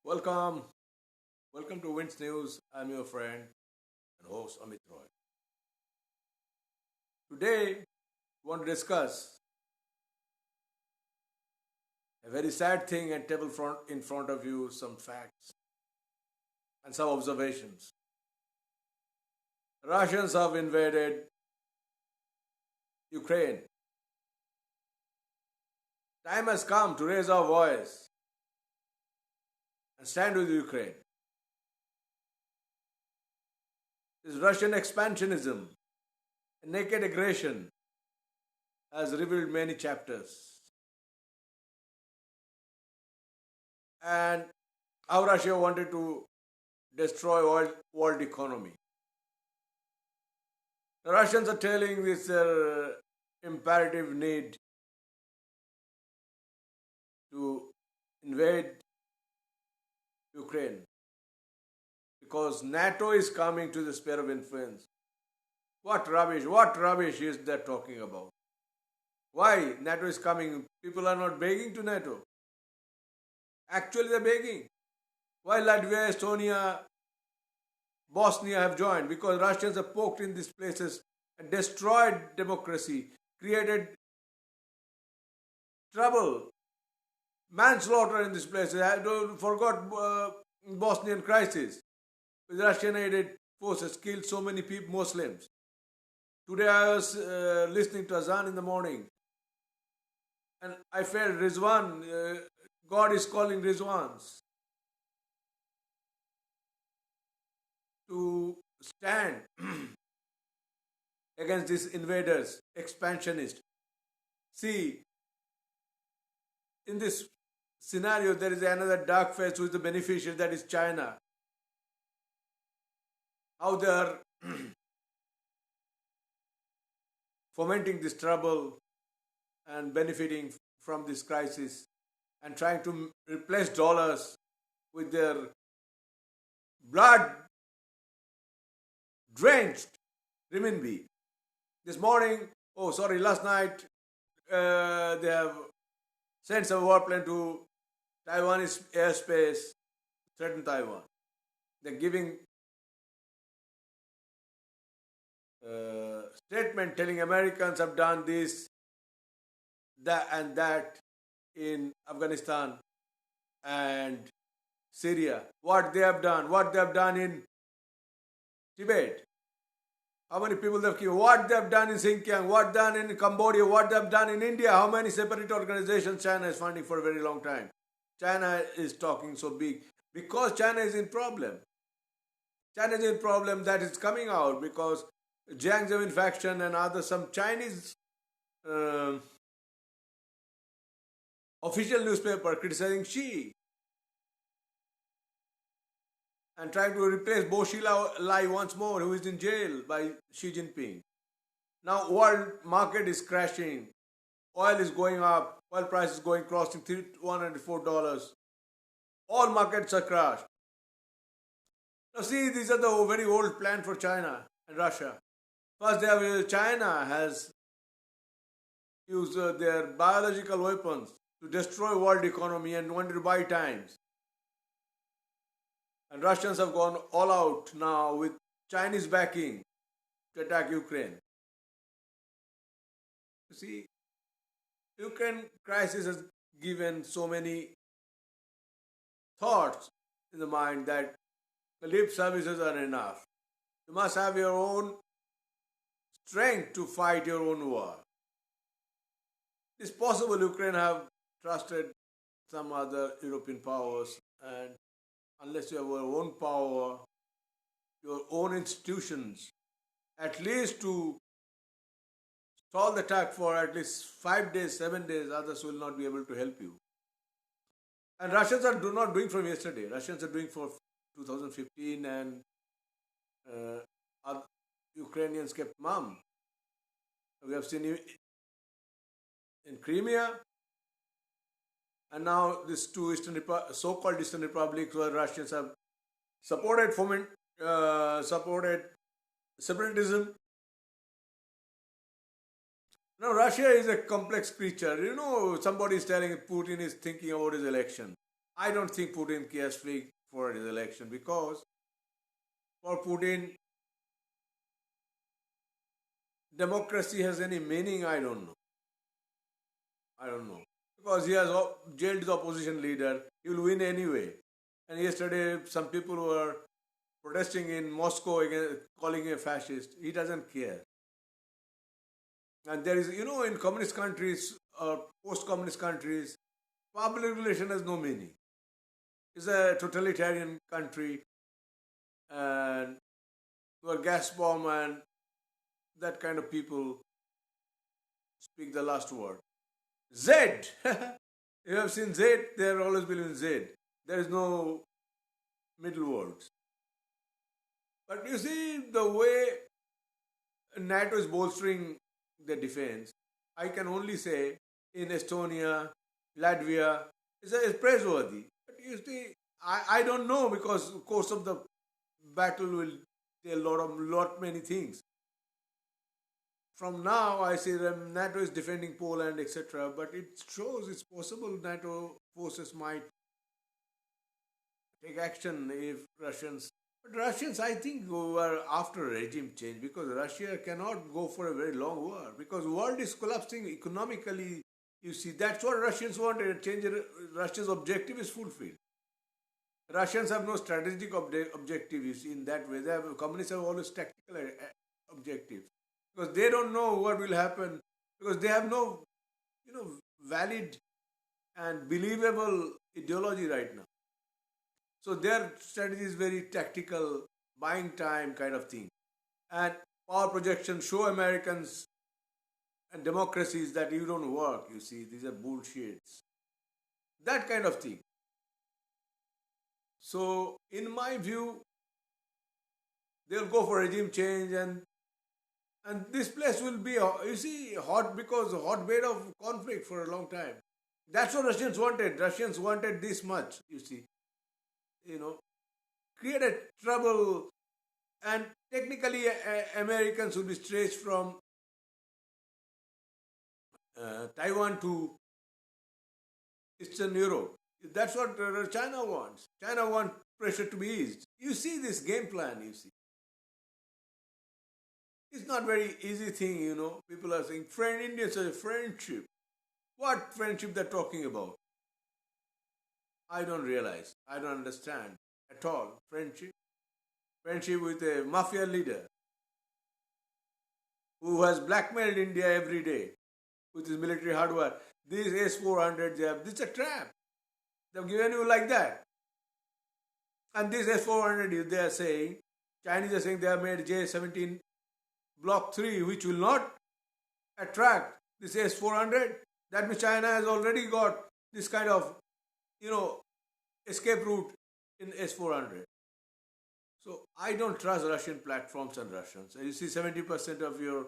Welcome, welcome to Wins News. I'm your friend and host Amit Roy. Today, we want to discuss a very sad thing and table front in front of you, some facts and some observations. Russians have invaded Ukraine. Time has come to raise our voice and stand with Ukraine. This Russian expansionism and naked aggression has revealed many chapters. And how Russia wanted to destroy world economy. The Russians are telling this imperative need to invade Ukraine because NATO is coming to the sphere of influence. What rubbish is that talking about? Why NATO is coming? People are not begging to NATO. Actually, they're begging. Why Latvia, Estonia, Bosnia have joined? Because Russians have poked in these places and destroyed democracy, created trouble, manslaughter in these places. I don't forgot Bosnian crisis with Russian-aided forces killed so many people, Muslims. Today I was listening to Azan in the morning, and I felt Rizwan. God is calling Rizwans to stand against these invaders, expansionists. See, in this scenario, there is another dark face who is the beneficiary, that is China. How they are fomenting this trouble and benefiting from this crisis and trying to replace dollars with their blood drenched renminbi. This morning, last night, they have sent some warplane to Taiwanese airspace, threaten Taiwan. They're giving statement telling Americans have done this, that and that in Afghanistan and Syria. What they have done in Tibet. How many people they have killed? What they have done in Xinjiang? What done in Cambodia? What they have done in India? How many separate organizations China is funding for a very long time? China is talking so big because China is in problem. China is in problem that is coming out because Jiang Zemin faction and some Chinese official newspaper criticizing Xi and trying to replace Bo Xilai once more, who is in jail by Xi Jinping. Now world market is crashing. Oil is going up. Oil price is crossing $104. All markets are crashed. Now see, these are the very old plan for China and Russia. First, China has used their biological weapons to destroy world economy and wanted to buy times. And Russians have gone all out now with Chinese backing to attack Ukraine. You see, Ukraine crisis has given so many thoughts in the mind that the lip services are enough. You must have your own strength to fight your own war. It's possible Ukraine have trusted some other European powers, and unless you have your own power, your own institutions, at least to stall the attack for at least 5 days, 7 days, others will not be able to help you. And Russians are not doing from yesterday. Russians are doing for 2015, and Ukrainians kept mum. We have seen in Crimea, and now these two so-called Eastern republics where Russians have supported separatism. Now Russia is a complex creature. Somebody is telling Putin is thinking about his election. I don't think Putin cares for his election because for Putin, democracy has any meaning. I don't know. Because he has jailed the opposition leader, he will win anyway. And yesterday, some people were protesting in Moscow against calling him a fascist. He doesn't care. And there is, in communist countries or post communist countries, public relation has no meaning. It's a totalitarian country, and where gas bomb and that kind of people speak the last word. Z! You have seen Z, they are always believe in Z. There is no middle words. But you see, the way NATO is bolstering the defense, I can only say in Estonia, Latvia, it's praiseworthy. But you see, I don't know because of course of the battle will tell lot many things. From now, I see that NATO is defending Poland, etc. But it shows it's possible NATO forces might take action if Russians. But Russians, I think, were after regime change because Russia cannot go for a very long war because world is collapsing economically. You see, that's what Russians wanted. Change. Russia's objective is fulfilled. Russians have no strategic objective. You see, in that way, communists have always tactical objectives because they don't know what will happen because they have no, valid and believable ideology right now. So their strategy is very tactical, buying time kind of thing. And power projection show Americans and democracies that you don't work, you see, these are bullshits. That kind of thing. So, in my view, they'll go for regime change and this place will be, you see, hot because hotbed of conflict for a long time. That's what Russians wanted. Russians wanted this much, you see. Created trouble, and technically Americans will be stretched from Taiwan to Eastern Europe. That's what China wants. China wants pressure to be eased. You see this game plan, you see. It's not very easy thing, People are saying, Indians are a friendship. What friendship they're talking about? I don't realize. I don't understand at all. Friendship? Friendship with a mafia leader who has blackmailed India every day with his military hardware. These S-400, this is a trap. They've given you like that. And this S-400, they are saying, Chinese are saying they have made J-17 Block 3, which will not attract this S-400. That means China has already got this kind of, escape route in S-400. So I don't trust Russian platforms and Russians. You see 70% of your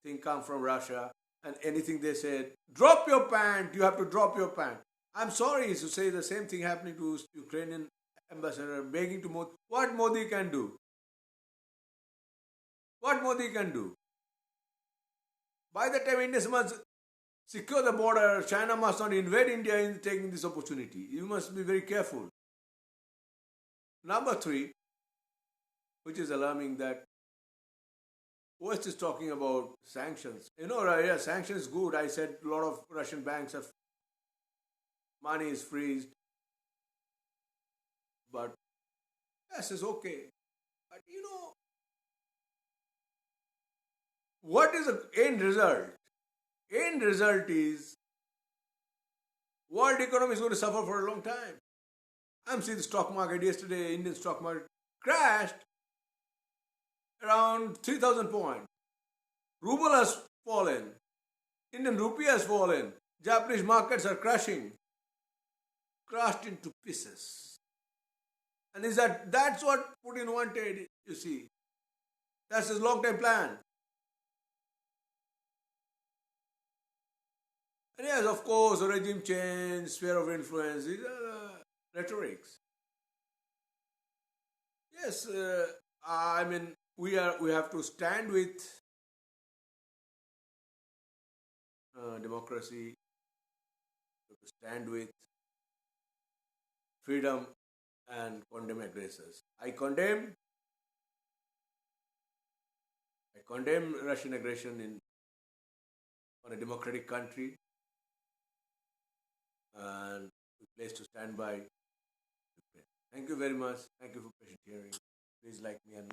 thing come from Russia and anything they said, drop your pant, you have to drop your pant. I'm sorry to say the same thing happening to Ukrainian ambassador begging to Modi. What Modi can do? What Modi can do? By the time India must secure the border, China must not invade India in taking this opportunity. You must be very careful. Number 3, which is alarming, that West is talking about sanctions. Sanctions is good. I said a lot of Russian banks have money is freezed. But yes, it's okay. But what is the end result? End result is world economy is going to suffer for a long time. I'm seeing the stock market yesterday, Indian stock market crashed around 3,000 points. Ruble has fallen. Indian rupee has fallen. Japanese markets are crashing. Crushed into pieces. And that's what Putin wanted, you see. That's his long-term plan. And yes, of course, regime change, sphere of influence, these are rhetorics. Yes, we have to stand with democracy, we have to stand with freedom and condemn aggressors. I condemn Russian aggression on a democratic country, and we place to stand by Ukraine. Thank you very much. Thank you for patient hearing. Please like me and